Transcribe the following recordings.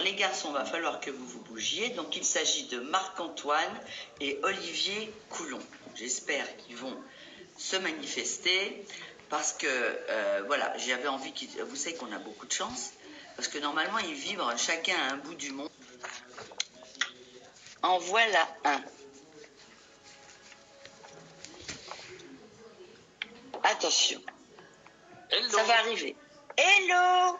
les garçons, il va falloir que vous vous bougiez. Donc, il s'agit de Marc-Antoine et Olivier Coulon. J'espère qu'ils vont se manifester parce que, voilà, j'avais envie qu'ils... Vous savez qu'on a beaucoup de chance parce que normalement, ils vivent chacun à un bout du monde. En voilà un. Attention. Hello. Ça va arriver. Hello!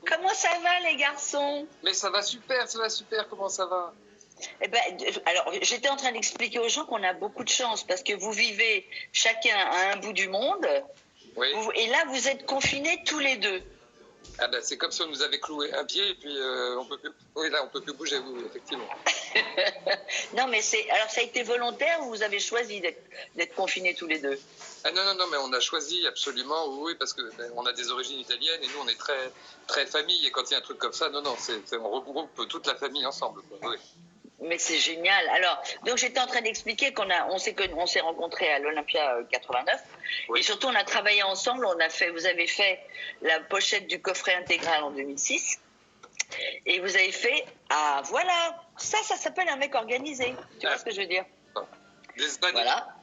Comment ça va, les garçons? Mais ça va super, comment ça va? Eh ben, alors, j'étais en train d'expliquer aux gens qu'on a beaucoup de chance parce que vous vivez chacun à un bout du monde. Oui. Et là, vous êtes confinés tous les deux. Ah ben, c'est comme si on nous avait cloué un pied et puis on peut plus... Oui, là, on peut plus bouger, oui, effectivement. Non, mais alors ça a été volontaire ou vous avez choisi d'être confinés tous les deux? Ah non, mais on a choisi absolument, oui, parce que on a des origines italiennes et nous, on est très, très famille. Et quand il y a un truc comme ça, non, on regroupe toute la famille ensemble, quoi, oui. Mais c'est génial. Alors, donc j'étais en train d'expliquer on s'est rencontrés à l'Olympia 89. Oui. Et surtout, on a travaillé ensemble. Vous avez fait la pochette du coffret intégral en 2006. Et vous avez fait, ah voilà, ça s'appelle un mec organisé. Tu vois ce que je veux dire? Voilà.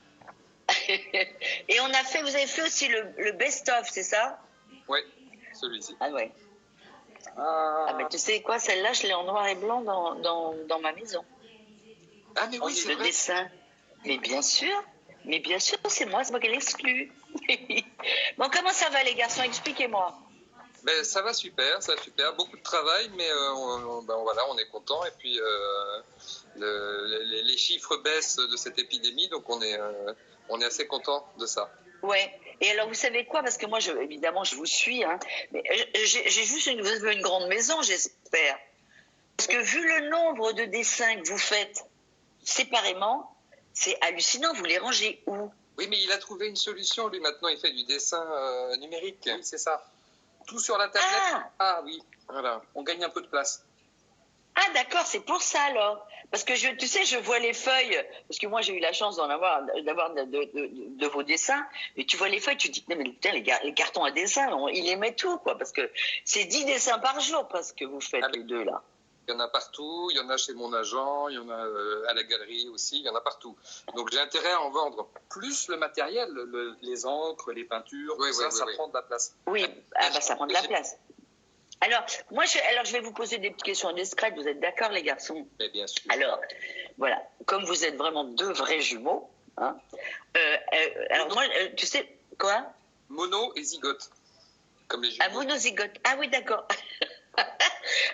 Et vous avez fait aussi le best-of, c'est ça? Oui, celui-ci. Ah ouais. Ah, mais tu sais quoi, celle-là, je l'ai en noir et blanc dans ma maison. Ah, mais oui, c'est le vrai. Dessin. Mais bien sûr, c'est moi qui l'exclus. Bon, comment ça va, les garçons? Expliquez-moi. Ben, ça va super, beaucoup de travail, mais voilà, on est content. Et puis les chiffres baissent de cette épidémie, donc on est assez content de ça. Ouais. Et alors, vous savez quoi? Parce que moi, évidemment, je vous suis. Hein, mais j'ai juste une grande maison, j'espère. Parce que vu le nombre de dessins que vous faites séparément, c'est hallucinant. Vous les rangez où? Oui, mais il a trouvé une solution. Lui, maintenant, il fait du dessin numérique. Oui, c'est ça. Tout sur la tablette. Ah oui, voilà. On gagne un peu de place. Ah d'accord, c'est pour ça alors. Parce que tu sais, je vois les feuilles, parce que moi j'ai eu la chance d'avoir de vos dessins, et tu vois les feuilles, tu te dis, mais putain, les cartons à dessin, il les met tout, quoi, parce que c'est 10 dessins par jour, parce que vous faites les deux là. Il y en a partout, il y en a chez mon agent, il y en a à la galerie aussi, il y en a partout. Donc j'ai intérêt à en vendre. Plus le matériel, les encres, les peintures, oui, ça prend de la place. Oui, ça prend de la place. Alors, je vais vous poser des petites questions indiscrètes. Vous êtes d'accord, les garçons? Mais bien sûr. Alors, voilà, comme vous êtes vraiment deux vrais jumeaux, hein, alors moi, tu sais, quoi? Mono et zygote, comme les jumeaux. Ah, monozygote. Ah oui, d'accord.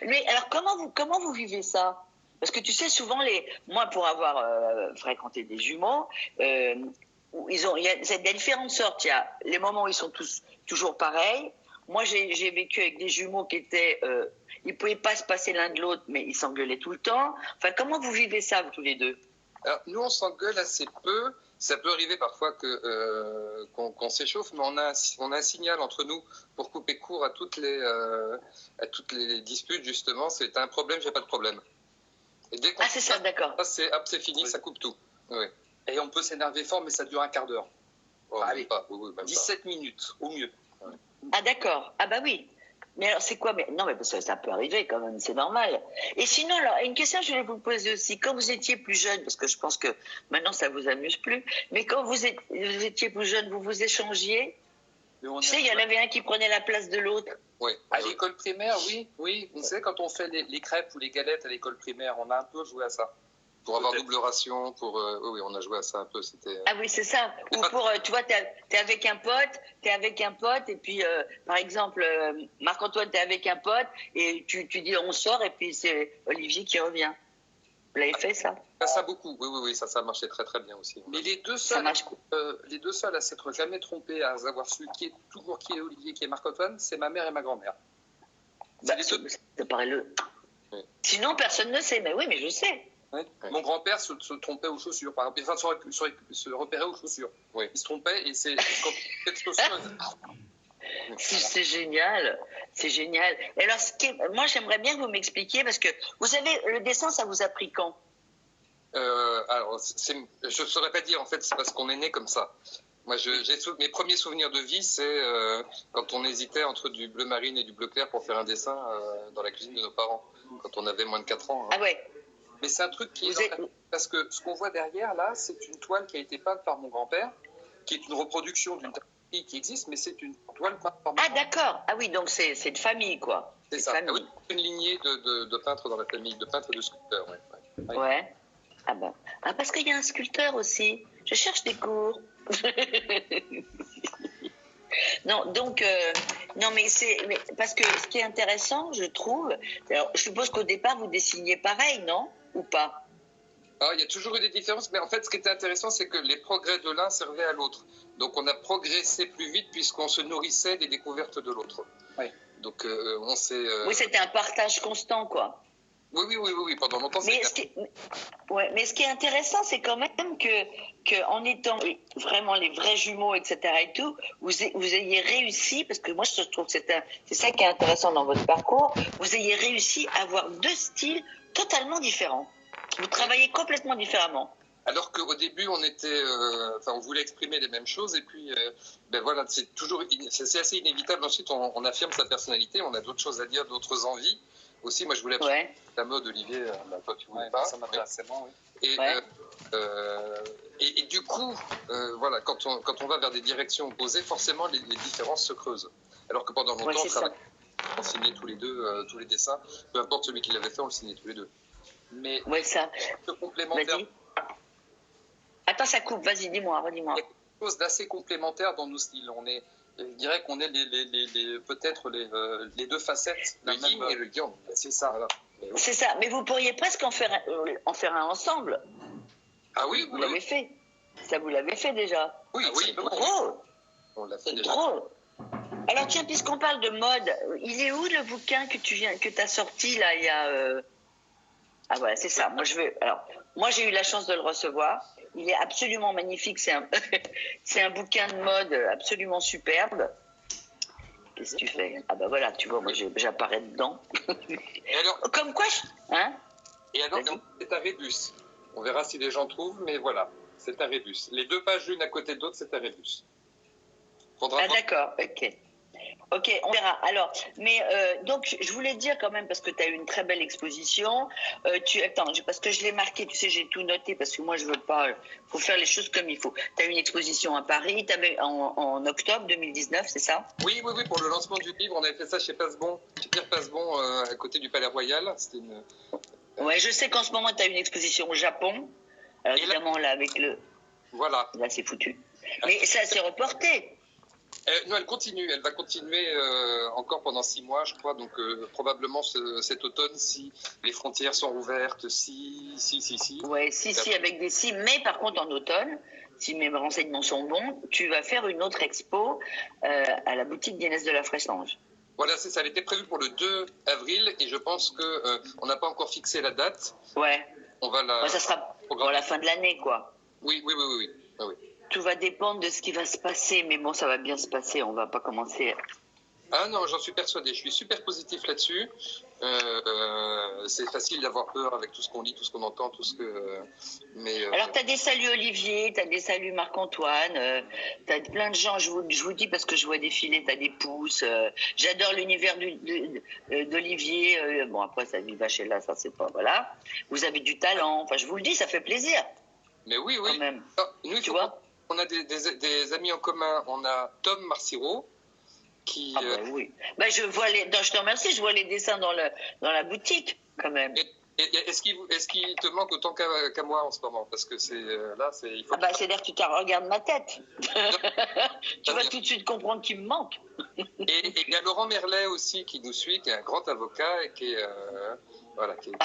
Mais alors, comment vous vivez ça? Parce que tu sais, souvent, moi, pour avoir fréquenté des jumeaux, il y a différentes sortes. Il y a les moments où ils sont tous toujours pareils. Moi, j'ai vécu avec des jumeaux qui étaient... ils ne pouvaient pas se passer l'un de l'autre, mais ils s'engueulaient tout le temps. Enfin, comment vous vivez ça, vous, tous les deux? Alors, nous, on s'engueule assez peu. Ça peut arriver parfois qu'on s'échauffe, mais on a un signal entre nous pour couper court à toutes les disputes, justement. C'est un problème, j'ai pas de problème. Et dès c'est ça, d'accord. C'est fini, oui. Ça coupe tout. Oui. Et on peut s'énerver fort, mais ça dure un quart d'heure. Oh, allez, même 17 minutes, au mieux. Ouais. Ah d'accord, ah bah oui. Mais alors c'est quoi? Non mais parce que ça peut arriver quand même, c'est normal. Et sinon, alors, une question que je voulais vous poser aussi, quand vous étiez plus jeune, parce que je pense que maintenant ça vous amuse plus, mais quand vous étiez plus jeune, vous vous échangiez? Tu sais, il y en avait un qui prenait la place de l'autre. Oui. À l'école primaire, oui. Vous savez, quand on fait les crêpes ou les galettes à l'école primaire, on a un peu joué à ça. Pour avoir double ration, oui, on a joué à ça un peu. Ah oui, c'est ça. Ou pour, tu vois, t'es avec un pote, et puis, par exemple, Marc-Antoine, t'es avec un pote, et tu dis on sort, et puis c'est Olivier qui revient. Vous l'avez fait, ça? Ça beaucoup, oui, ça marchait très très bien aussi. Mais les deux seuls à s'être jamais trompés, à avoir su qui est Olivier, qui est Marc-Antoine, c'est ma mère et ma grand-mère. Ça paraît Oui. Sinon, personne ne sait, mais oui, mais je sais. Oui. Mon grand-père se trompait aux chaussures, par exemple, enfin, se repérait aux chaussures. Oui. Il se trompait et c'est quand cette chaussure. C'est génial, c'est génial. Et alors, moi, j'aimerais bien que vous m'expliquiez, parce que vous savez, le dessin, ça vous a pris quand? Alors, je ne saurais pas dire, en fait, c'est parce qu'on est né comme ça. Moi, mes premiers souvenirs de vie, c'est quand on hésitait entre du bleu marine et du bleu clair pour faire un dessin dans la cuisine de nos parents, quand on avait moins de 4 ans. Hein. Ah ouais. Mais c'est un truc qui est... Parce que ce qu'on voit derrière, là, c'est une toile qui a été peinte par mon grand-père, qui est une reproduction d'une tapisserie qui existe, mais c'est une toile peinte par mon Ah d'accord. Ah oui, donc c'est de famille, quoi. C'est ça. Ah oui, une lignée de peintres dans la famille, de peintres et de sculpteurs. Ouais. Ah bon. Ah, parce qu'il y a un sculpteur aussi. Je cherche des cours. Non, donc, non, mais parce que ce qui est intéressant, je trouve, alors, je suppose qu'au départ, vous dessiniez pareil, non? Ou pas? Il y a toujours eu des différences, mais en fait, ce qui était intéressant, c'est que les progrès de l'un servaient à l'autre. Donc, on a progressé plus vite puisqu'on se nourrissait des découvertes de l'autre. Oui. Donc, on s'est... Oui, c'était un partage constant, quoi. Oui, pendant longtemps, c'était... Mais ce qui est intéressant, c'est quand même que en étant vraiment les vrais jumeaux, etc. et tout, vous ayez réussi, parce que moi je trouve que c'est ça qui est intéressant dans votre parcours, vous ayez réussi à avoir deux styles totalement différents. Vous travaillez complètement différemment. Alors qu'au début, on voulait exprimer les mêmes choses, et puis, voilà, c'est assez inévitable. Ensuite, on affirme sa personnalité, on a d'autres choses à dire, d'autres envies. Aussi, moi, je voulais la mode, Olivier, toi, tu voulais pas. Ça m'intéresse, bon, oui. Et du coup, voilà, quand on va vers des directions opposées, forcément, les différences se creusent. Alors que pendant longtemps, on signait tous les deux tous les dessins. Peu importe celui qui l'avait fait, on le signait tous les deux. Mais ça. Complémentaire. Attends, ça coupe. Vas-y, dis-moi. Il y a quelque chose d'assez complémentaire dans nos styles. Je dirais qu'on est peut-être les deux facettes. Le yin et le yang. C'est ça. Voilà. C'est ça. Mais vous pourriez presque en faire un ensemble. Ah oui, vous l'avez fait. Ça, vous l'avez fait déjà. Oui, c'est drôle. On l'a fait déjà. Drôle. Alors tiens, puisqu'on parle de mode, il est où le bouquin que tu as sorti là il y a Ah voilà, c'est ça. Moi j'ai eu la chance de le recevoir. Il est absolument magnifique. C'est un bouquin de mode absolument superbe. Qu'est-ce que tu fais? Ah bah voilà, tu vois, moi j'apparais dedans. Et alors, comme quoi Et alors, c'est un rébus. On verra si les gens trouvent, mais voilà, c'est un rébus. Les deux pages l'une à côté de l'autre, c'est un rébus. D'accord, ok, on verra. Alors, mais donc, je voulais dire quand même, parce que tu as eu une très belle exposition, parce que je l'ai marqué, tu sais, j'ai tout noté, parce que moi, je veux pas, faut faire les choses comme il faut. Tu as eu une exposition à Paris, en octobre 2019, c'est ça? Oui, pour le lancement du livre, on avait fait ça chez Pierre Passebon, à côté du Palais Royal. Ouais, je sais qu'en ce moment, tu as une exposition au Japon. Alors, évidemment, là, avec le... Voilà. Là, c'est foutu. Mais ça s'est reporté. Non, elle va continuer encore pendant 6 mois, je crois, donc probablement cet automne, si les frontières sont ouvertes, si. Ouais, si, avec des si, mais par contre en automne, si mes renseignements sont bons, tu vas faire une autre expo à la boutique d'Inès de la Fressange. Voilà, c'est ça, elle était prévue pour le 2 avril, et je pense qu'on n'a pas encore fixé la date. Ouais. On va ça sera pour la fin de l'année, quoi. Oui. Ah, oui. Tout va dépendre de ce qui va se passer, mais bon, ça va bien se passer, on va pas commencer. Ah non, j'en suis persuadé, je suis super positif là-dessus. C'est facile d'avoir peur avec tout ce qu'on lit, tout ce qu'on entend, tout ce que... Alors, tu as des saluts Olivier, tu as des saluts Marc-Antoine, tu as plein de gens, je vous dis parce que je vois défiler, tu as des pouces. J'adore l'univers d'Olivier. Bon, après, ça vit chez là, ça c'est pas... Voilà. Vous avez du talent, enfin, je vous le dis, ça fait plaisir. Mais oui. Quand même. Nous, tu vois, on a des amis en commun. On a Tom Marciro, qui... oui. Je te remercie, je vois les dessins dans la boutique, quand même. Est-ce qu'il te manque autant qu'à moi en ce moment? Parce que il faut... c'est-à-dire que tu regardes ma tête. Tu vas tout de suite comprendre qu'il me manque. Et il y a Laurent Merlet aussi qui nous suit, qui est un grand avocat et qui est... qui est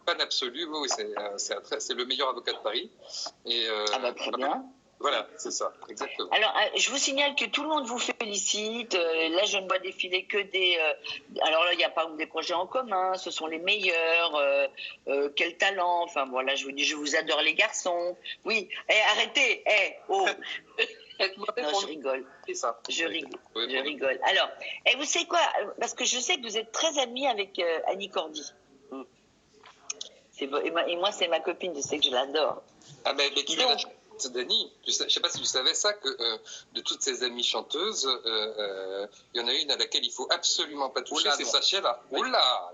fan absolu. Oui, c'est le meilleur avocat de Paris. Et, très bien. Voilà, c'est ça, exactement. Alors, je vous signale que tout le monde vous félicite. Là, je ne vois défiler que des... alors là, il n'y a pas des projets en commun. Ce sont les meilleurs. Quel talent. Enfin, voilà, je vous dis, je vous adore les garçons. Oui. Arrêtez. Non, je rigole. C'est ça. Je rigole. Alors, vous savez quoi? Parce que je sais que vous êtes très amis avec Annie Cordy. Et moi, c'est ma copine. Je sais que je l'adore. Ah, mais qui Dani, je ne sais pas si tu savais ça, que de toutes ces amies chanteuses, il y en a une à laquelle il faut absolument pas toucher, c'est Sachella. Oui. Oula,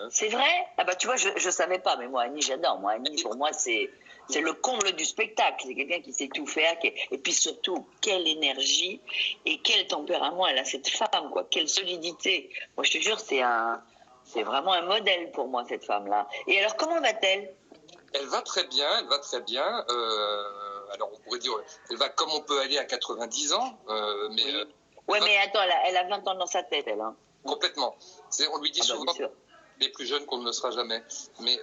c'est vrai? Ah bah tu vois, je savais pas, mais moi Annie j'adore. Moi Annie, pour moi c'est le comble du spectacle. C'est quelqu'un qui sait tout faire, et puis surtout quelle énergie et quel tempérament elle a cette femme, quoi. Quelle solidité. Moi je te jure, c'est vraiment un modèle pour moi cette femme-là. Et alors comment va-t-elle? Elle va très bien, elle va très bien. Alors on pourrait dire, elle va comme on peut aller à 90 ans, mais... Oui. Ouais, mais attends, elle a 20 ans dans sa tête, elle. Hein. Complètement. On lui dit souvent, elle est plus jeune qu'on ne le sera jamais. Mais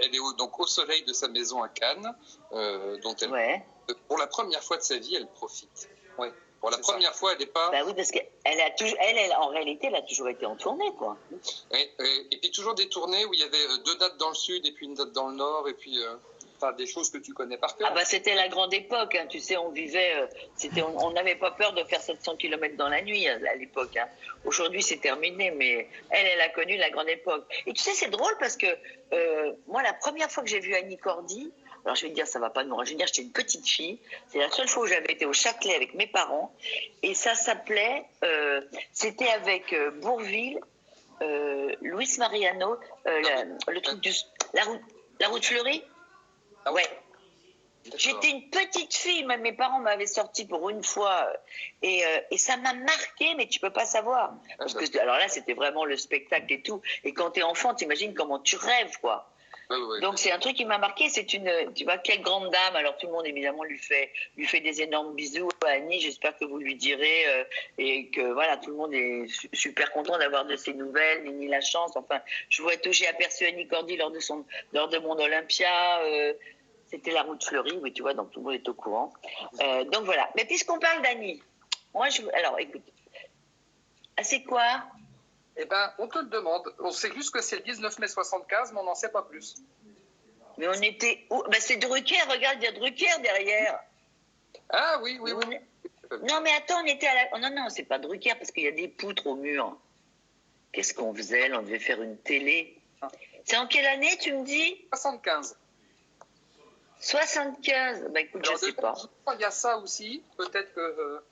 elle est donc au soleil de sa maison à Cannes, dont elle, pour la première fois de sa vie, elle profite. Ouais. Pour la première fois, elle n'est pas... Bah oui, parce qu'elle en réalité, elle a toujours été en tournée, quoi. Oui, et puis toujours des tournées où il y avait 2 dates dans le sud et puis une date dans le nord, et puis... Enfin, des choses que tu connais par cœur. Ah bah c'était la grande époque, hein. Tu sais, on vivait, on n'avait pas peur de faire 700 km dans la nuit à l'époque. Hein. Aujourd'hui c'est terminé, mais elle a connu la grande époque. Et tu sais, c'est drôle parce que moi la première fois que j'ai vu Annie Cordy, alors je vais te dire, ça va pas nous rajeunir, j'étais une petite fille, c'est la seule fois où j'avais été au Châtelet avec mes parents, et ça s'appelait, c'était avec Bourvil, Luis Mariano, le truc la route fleurie. Ouais. J'étais une petite fille, même mes parents m'avaient sorti pour une fois, et ça m'a marqué, mais tu peux pas savoir. Parce que, alors là, c'était vraiment le spectacle et tout. Et quand t'es enfant, t'imagines comment tu rêves, quoi. Oui. Donc c'est un truc qui m'a marqué. C'est tu vois, quelle grande dame. Alors tout le monde évidemment lui fait des énormes bisous à Annie. J'espère que vous lui direz et que voilà, tout le monde est super content d'avoir de ses nouvelles. Ni la chance. Enfin, j'ai aperçu Annie Cordy lors de mon Olympia. C'était la route fleurie, oui, tu vois, donc tout le monde est au courant. Donc voilà. Mais puisqu'on parle d'Annie, alors écoute, c'est quoi? Eh ben, on te le demande. On sait juste que c'est le 19 mai 75, mais on n'en sait pas plus. Mais on était où? Ben, c'est Drucker, regarde, il y a Drucker derrière. Ah oui. Non, mais attends, on était à la... Non, c'est pas Drucker, parce qu'il y a des poutres au mur. Qu'est-ce qu'on faisait? On devait faire une télé. C'est en quelle année, tu me dis? 75. 75. Bah écoute, alors, je sais pas. Il y a ça aussi, peut-être que...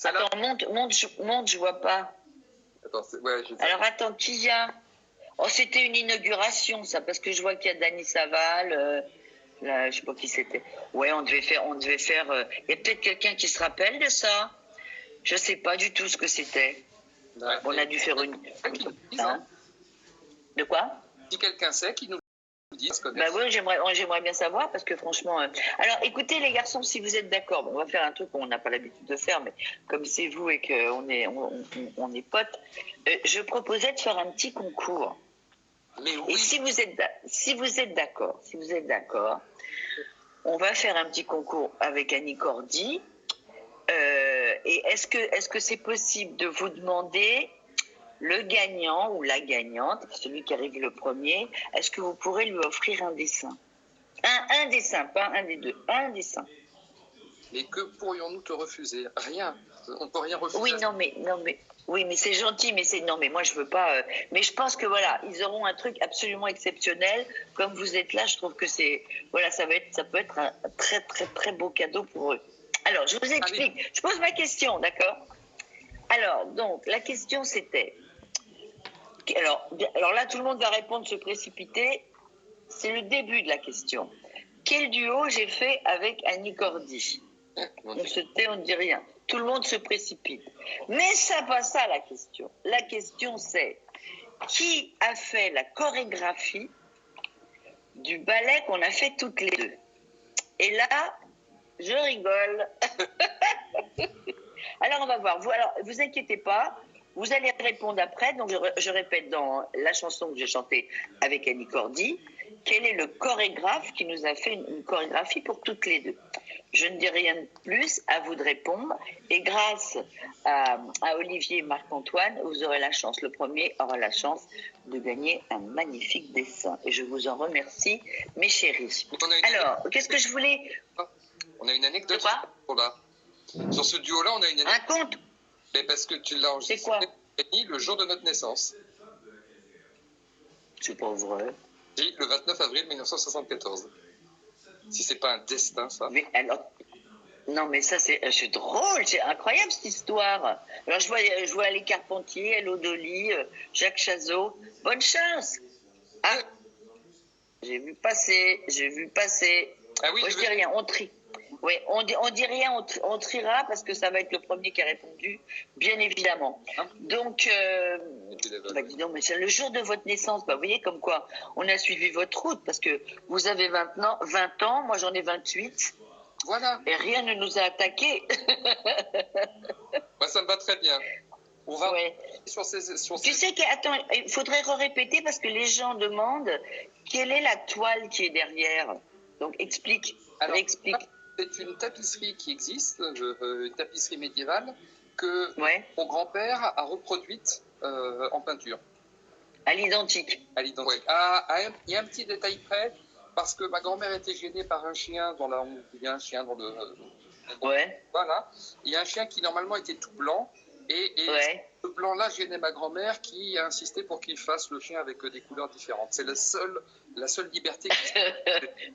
Attends, monte, je vois pas. Attends, alors attends, qui y a? Oh, c'était une inauguration, ça, parce que je vois qu'il y a Dany Saval, là, je sais pas qui c'était. Ouais, on devait faire... Il y a peut-être quelqu'un qui se rappelle de ça? Je sais pas du tout ce que c'était. Ouais, on a dû faire une... Hein? De quoi? Si quelqu'un sait, qui nous dit. Bah oui, j'aimerais bien savoir, parce que franchement... Alors, écoutez, les garçons, si vous êtes d'accord, on va faire un truc qu'on n'a pas l'habitude de faire, mais comme c'est vous et qu'on est potes, je proposais de faire un petit concours. Mais oui. Et si vous êtes d'accord, on va faire un petit concours avec Annie Cordy. Et est-ce que c'est possible de vous demander le gagnant ou la gagnante, celui qui arrive le premier, est-ce que vous pourrez lui offrir un dessin? Un dessin, pas un des deux, un dessin. Mais que pourrions-nous te refuser? Rien. On ne peut rien refuser. Oui, mais c'est gentil, mais moi je veux pas. Mais je pense que voilà, ils auront un truc absolument exceptionnel. Comme vous êtes là, je trouve que ça peut être un très très très beau cadeau pour eux. Alors, je vous explique. Allez. Je pose ma question, d'accord? Alors, donc, la question c'était... Alors là, tout le monde va répondre, se précipiter. C'est le début de la question. Quel duo j'ai fait avec Annie Cordy? On se tait, on ne dit rien. Tout le monde se précipite. Mais ça pas ça la question. La question c'est qui a fait la chorégraphie du ballet qu'on a fait toutes les deux? Et là, je rigole. Alors on va voir. Vous inquiétez pas. Vous allez répondre après. Donc je répète dans la chanson que j'ai chantée avec Annie Cordy. Quel est le chorégraphe qui nous a fait une chorégraphie pour toutes les deux? Je ne dis rien de plus, à vous de répondre. Et grâce à Olivier et Marc-Antoine, vous aurez la chance, le premier aura la chance de gagner un magnifique dessin. Et je vous en remercie, mes chéris. Alors, qu'est-ce que je voulais... On a une anecdote. De quoi? Voilà. Sur ce duo-là, on a une anecdote. Un conte? Mais parce que tu l'as enregistré le jour de notre naissance. C'est pas vrai. Si, le 29 avril 1974. Si c'est pas un destin, ça. Mais alors, non, mais ça, c'est drôle, c'est incroyable cette histoire. Alors, je vois les Carpentiers, Hello Dolly, Jacques Chazot. Bonne chance. Ah, j'ai vu passer. Ah oui, Moi, je dis rien, on trie. Oui, on dit rien, on triera parce que ça va être le premier qui a répondu, bien évidemment. Donc, dis donc, mais c'est le jour de votre naissance, vous voyez comme quoi on a suivi votre route parce que vous avez 20 ans, moi j'en ai 28. Voilà. Et rien ne nous a attaqués. Moi, ça me va très bien. On va sur ces... Tu sais attends, il faudrait répéter parce que les gens demandent quelle est la toile qui est derrière. Donc explique. Alors, explique. C'est une tapisserie qui existe, une tapisserie médiévale que mon grand-père a reproduite en peinture. À l'identique. À l'identique. Il y a un petit détail près, parce que ma grand-mère était gênée par un chien il y a un chien dans le... Voilà. Il y a un chien qui normalement était tout blanc, et ce blanc-là gênait ma grand-mère qui a insisté pour qu'il fasse le chien avec des couleurs différentes. C'est la seule liberté.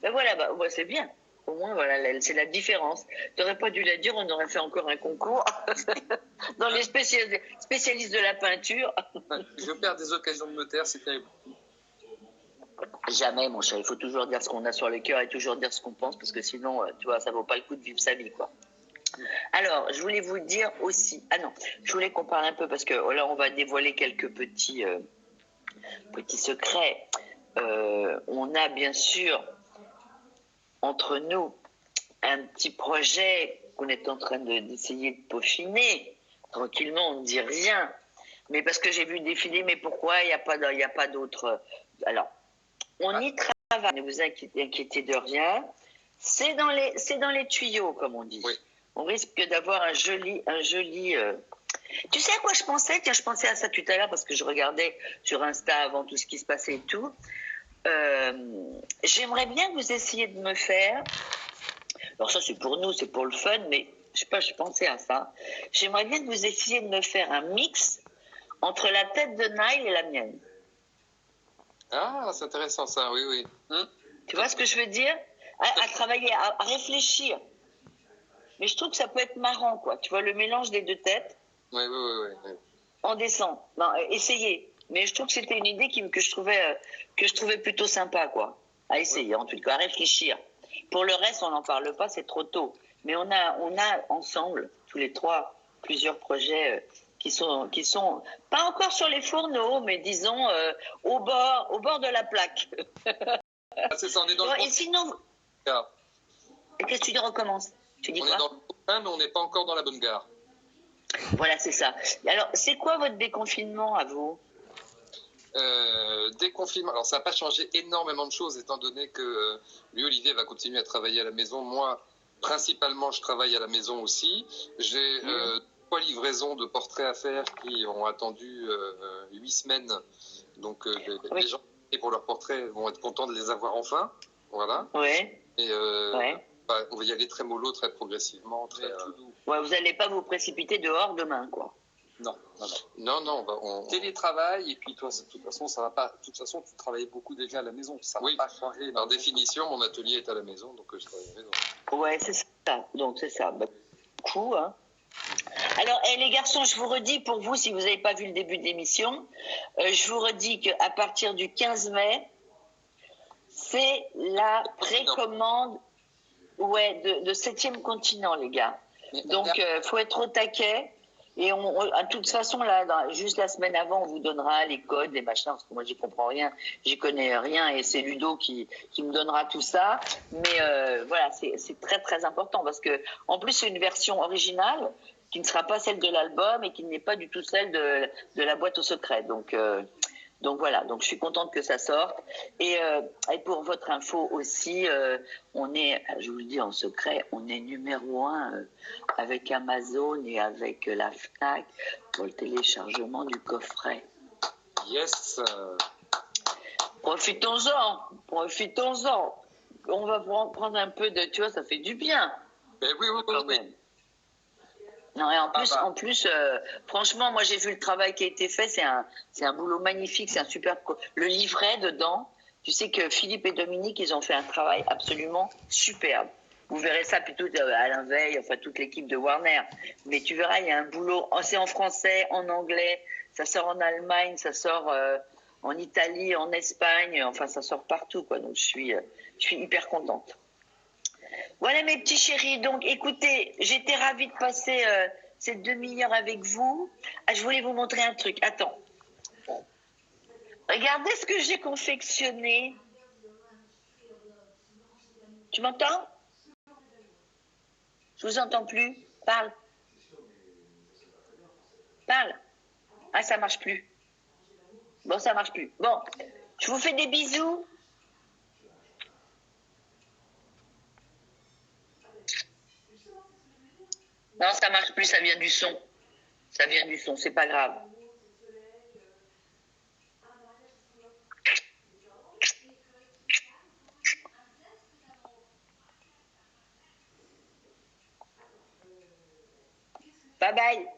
Ben voilà, c'est bien. Au moins, voilà, c'est la différence. Tu n'aurais pas dû la dire, on aurait fait encore un concours dans les spécialistes de la peinture. Je perds des occasions de me taire, c'est terrible. Jamais, mon cher. Il faut toujours dire ce qu'on a sur le cœur et toujours dire ce qu'on pense, parce que sinon, tu vois, ça vaut pas le coup de vivre sa vie, quoi. Alors, je voulais vous dire aussi... Ah non, je voulais qu'on parle un peu, parce que là, on va dévoiler quelques petits secrets. On a, bien sûr, entre nous, un petit projet qu'on est en train d'essayer de peaufiner. Tranquillement, on ne dit rien. Mais parce que j'ai vu défiler, mais pourquoi il n'y a pas d'autre... Alors, on y travaille, ne vous inquiétez de rien. C'est dans les tuyaux, comme on dit. Oui. On risque d'avoir un joli... Tu sais à quoi je pensais? Tiens, je pensais à ça tout à l'heure parce que je regardais sur Insta avant tout ce qui se passait et tout. J'aimerais bien que vous essayiez de me faire... Alors ça, c'est pour nous, c'est pour le fun, mais je sais pas, je pensais à ça. J'aimerais bien que vous essayiez de me faire un mix entre la tête de Nile et la mienne. Ah, c'est intéressant ça, oui. Tu vois ce que je veux dire? À travailler, à réfléchir. Mais je trouve que ça peut être marrant, quoi. Tu vois, le mélange des deux têtes. Oui. On descend. Non, essayez. Mais je trouve que c'était une idée que je trouvais plutôt sympa, quoi. À essayer, en tout cas, à réfléchir. Pour le reste, on n'en parle pas, c'est trop tôt. Mais on a ensemble, tous les trois, plusieurs projets qui sont pas encore sur les fourneaux, mais disons au bord de la plaque. C'est ça, on est dans le... Et sinon, qu'est-ce que tu dis, recommence? Tu dis on quoi? est dans le train, mais on n'est pas encore dans la bonne gare. Voilà, c'est ça. Alors, c'est quoi votre déconfinement à vous? Déconfinement. Alors, ça n'a pas changé énormément de choses, étant donné que lui, Olivier, va continuer à travailler à la maison. Moi, principalement, je travaille à la maison aussi. J'ai 3 livraisons de portraits à faire qui ont attendu 8 semaines. Donc, les gens qui pour leurs portraits vont être contents de les avoir enfin. Voilà. Oui. Et on va y aller très mollo, très progressivement. Vous n'allez pas vous précipiter dehors demain, quoi. Non, on télétravail, et puis toi, de toute façon, ça va pas. De toute façon, tu travaillais beaucoup déjà à la maison. Ça va pas changer. Par définition, mon atelier est à la maison, donc je travaille à la maison. Ouais, c'est ça. Donc, c'est ça. Cool, hein. Alors, les garçons, je vous redis, pour vous, si vous n'avez pas vu le début de l'émission, je vous redis qu'à partir du 15 mai, c'est la précommande de 7e continent, les gars. Donc, faut être au taquet. Et de toute façon, là, juste la semaine avant, on vous donnera les codes, les machins, parce que moi, j'y comprends rien, j'y connais rien, et c'est Ludo qui me donnera tout ça. Mais voilà, c'est très, très important, parce que en plus, c'est une version originale qui ne sera pas celle de l'album et qui n'est pas du tout celle de la boîte au secret. Donc voilà, donc je suis contente que ça sorte. Et pour votre info aussi, on est, je vous le dis en secret, on est numéro 1 avec Amazon et avec la FNAC pour le téléchargement du coffret. Yes. Profitons-en. On va prendre un peu de, tu vois, ça fait du bien. Mais oui. Même. Non, et en plus, franchement, moi j'ai vu le travail qui a été fait, c'est un boulot magnifique, c'est un super... Le livret dedans, Tu sais que Philippe et Dominique, ils ont fait un travail absolument superbe. Vous verrez ça plutôt Alain Veil, enfin toute l'équipe de Warner. Mais tu verras, il y a un boulot, c'est en français, en anglais, ça sort en Allemagne, ça sort en Italie, en Espagne, enfin ça sort partout, quoi. Donc je suis hyper contente. Voilà mes petits chéris, donc écoutez, j'étais ravie de passer cette demi-heure avec vous. Ah, je voulais vous montrer un truc, attends. Regardez ce que j'ai confectionné. Tu m'entends? Je vous entends plus. Parle. Parle. Ah, ça marche plus. Bon, ça marche plus. Bon, je vous fais des bisous. Non, ça marche plus, ça vient du son. Ça vient du son, c'est pas grave. Bye bye.